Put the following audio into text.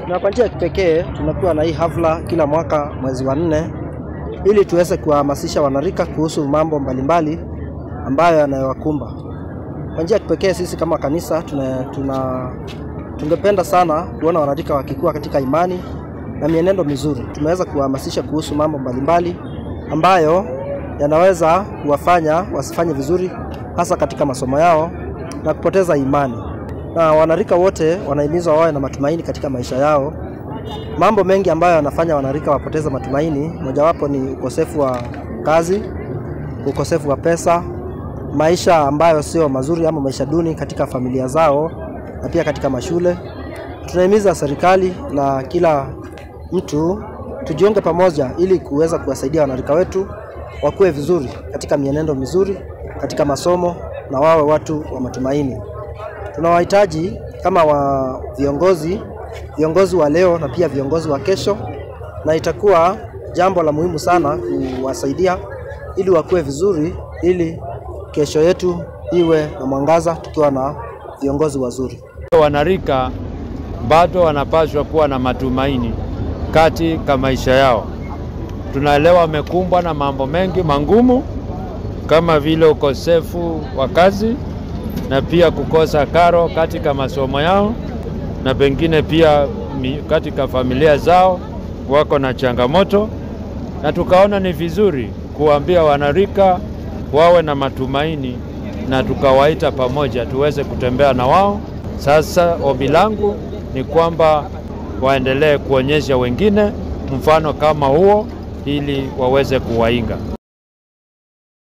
Na kwa njia ya kipekee tunakuwa na hii hafla kila mwaka mwezi wa 4 ili tuweze kuhamasisha wanarika kuhusu mambo mbalimbali ambayo yanayowakumba. Kwa njia ya kipekee sisi kama kanisa tungependa sana kuona wanarika wakikua katika imani na mienendo mizuri. Tumeweza kuhamasisha kuhusu mambo mbalimbali ambayo yanaweza kuwafanya wasifanye vizuri hasa katika masomo yao na kupoteza imani. Na wanarika wote wanahimizwa wawe na matumaini katika maisha yao. Mambo mengi ambayo yanafanya wanarika wapoteza matumaini, mojawapo ni ukosefu wa kazi, ukosefu wa pesa, maisha ambayo sio mazuri ama maisha duni katika familia zao na pia katika mashule. Tunahimiza serikali na kila mtu tujiunge pamoja ili kuweza kuwasaidia wanarika wetu wakuwe vizuri katika mienendo mizuri, katika masomo na wawe watu wa matumaini. Tunawahitaji kama viongozi wa leo na pia viongozi wa kesho, na itakuwa jambo la muhimu sana kuwasaidia ili wakuwe vizuri, ili kesho yetu iwe na mwangaza tukiwa na viongozi wazuri. Wanarika bado wanapaswa kuwa na matumaini katika maisha yao. Tunaelewa wamekumbwa na mambo mengi mangumu kama vile ukosefu wa kazi na pia kukosa karo katika masomo yao, na pengine pia katika familia zao wako na changamoto, na tukaona ni vizuri kuambia wanarika wawe na matumaini na tukawaita pamoja tuweze kutembea na wao. Sasa ombi langu ni kwamba waendelee kuonyesha wengine mfano kama huo ili waweze kuwaiga.